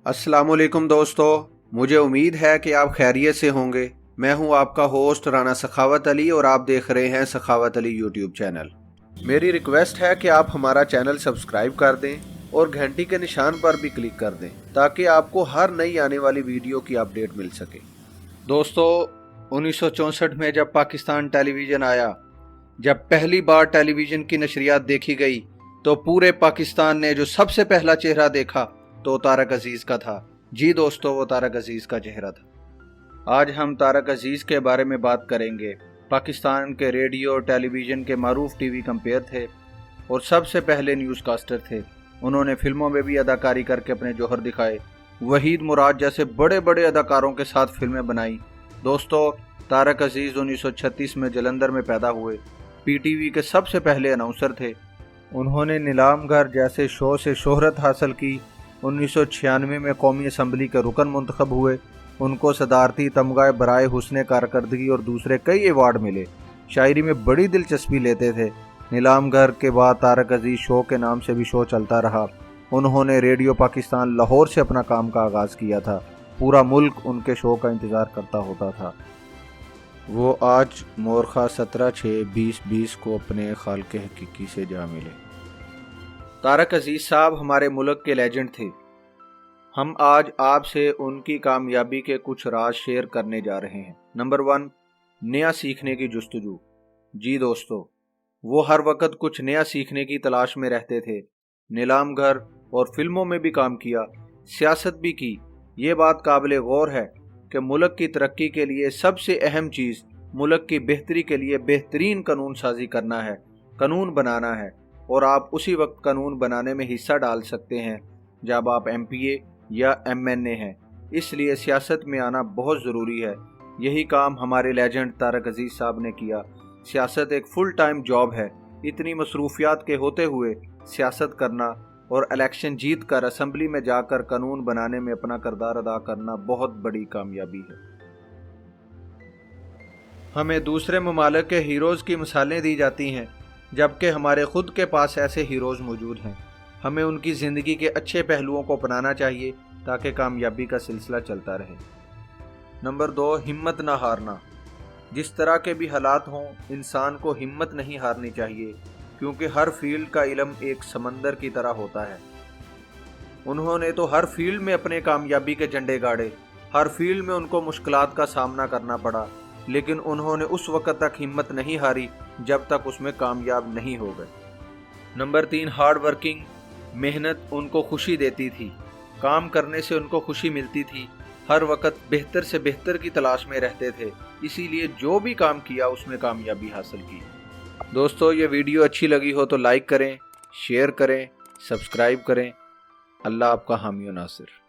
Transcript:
अस्सलामुअलैकुम दोस्तों, मुझे उम्मीद है कि आप खैरियत से होंगे। मैं हूं आपका होस्ट राना सखावत अली और आप देख रहे हैं सखावत अली यूट्यूब चैनल। मेरी रिक्वेस्ट है कि आप हमारा चैनल सब्सक्राइब कर दें और घंटी के निशान पर भी क्लिक कर दें ताकि आपको हर नई आने वाली वीडियो की अपडेट मिल सके। दोस्तों, 1964 में जब पाकिस्तान टेलीविज़न आया, जब पहली बार टेलीविज़न की नशरियात देखी गई तो पूरे पाकिस्तान ने जो सबसे पहला चेहरा देखा तो तारक अजीज का था। जी दोस्तों, वो तारक अजीज का चेहरा था। आज हम तारक अजीज के बारे में बात करेंगे। पाकिस्तान के रेडियो टेलीविज़न के मारूफ टीवी कंपेयर थे और सबसे पहले न्यूज़ कास्टर थे। उन्होंने फिल्मों में भी अदाकारी करके अपने जौहर दिखाए। वहीद मुराद जैसे बड़े बड़े अदाकारों के साथ फिल्में बनाई। दोस्तों, तारक अजीज 1936 में जलंधर में पैदा हुए। पीटीवी के सबसे पहले अनाउंसर थे। उन्होंने नीलाम घर जैसे शो से शोहरत हासिल की। 1996 में कौमी असम्बली के रुकन मुंतखब हुए। उनको सदारती तमगा बराए हुस्न कारकर्दगी और दूसरे कई अवार्ड मिले। शायरी में बड़ी दिलचस्पी लेते थे। नीलाम घर के बाद तारक अजीज शो के नाम से भी शो चलता रहा। उन्होंने रेडियो पाकिस्तान लाहौर से अपना काम का आगाज़ किया था। पूरा मुल्क उनके शो का इंतज़ार करता होता था। वो आज मोरखा 17/6/2020 को अपने खालके हकीकी से जा मिले। तारक अजीज साहब हमारे मुल्क के लेजेंड थे। हम आज आपसे उनकी कामयाबी के कुछ राज शेयर करने जा रहे हैं। नंबर 1, नया सीखने की जुस्तजू। जी दोस्तों, वो हर वक्त कुछ नया सीखने की तलाश में रहते थे। नीलाम घर और फिल्मों में भी काम किया, सियासत भी की। ये बात काबिल गौर है कि मुल्क की तरक्की के लिए सबसे अहम चीज़ मुल्क की बेहतरी के लिए बेहतरीन कानून साजी करना है, कानून बनाना है। और आप उसी वक्त कानून बनाने में हिस्सा डाल सकते हैं जब आप MPA या MNA हैं। इसलिए सियासत में आना बहुत ज़रूरी है। यही काम हमारे लेजेंड तारक अजीज साहब ने किया। सियासत एक फुल टाइम जॉब है। इतनी मसरूफियात के होते हुए सियासत करना और इलेक्शन जीत कर असम्बली में जाकर कानून बनाने में अपना किरदार अदा करना बहुत बड़ी कामयाबी है। हमें दूसरे ममालिक के हीरोज़ की मिसालें दी जाती हैं, जबकि हमारे खुद के पास ऐसे हीरोज़ मौजूद हैं। हमें उनकी ज़िंदगी के अच्छे पहलुओं को अपनाना चाहिए ताकि कामयाबी का सिलसिला चलता रहे। नंबर 2, हिम्मत ना हारना। जिस तरह के भी हालात हों, इंसान को हिम्मत नहीं हारनी चाहिए, क्योंकि हर फील्ड का इल्म एक समंदर की तरह होता है। उन्होंने तो हर फील्ड में अपने कामयाबी के झंडे गाड़े। हर फील्ड में उनको मुश्किलात का सामना करना पड़ा, लेकिन उन्होंने उस वक़्त तक हिम्मत नहीं हारी जब तक उसमें कामयाब नहीं हो गए। Number 3, hard working. मेहनत उनको खुशी देती थी। काम करने से उनको खुशी मिलती थी। हर वक्त बेहतर से बेहतर की तलाश में रहते थे, इसीलिए जो भी काम किया उसमें कामयाबी हासिल की। दोस्तों, ये वीडियो अच्छी लगी हो तो लाइक करें, शेयर करें, सब्सक्राइब करें। अल्लाह आपका हामी व नासिर।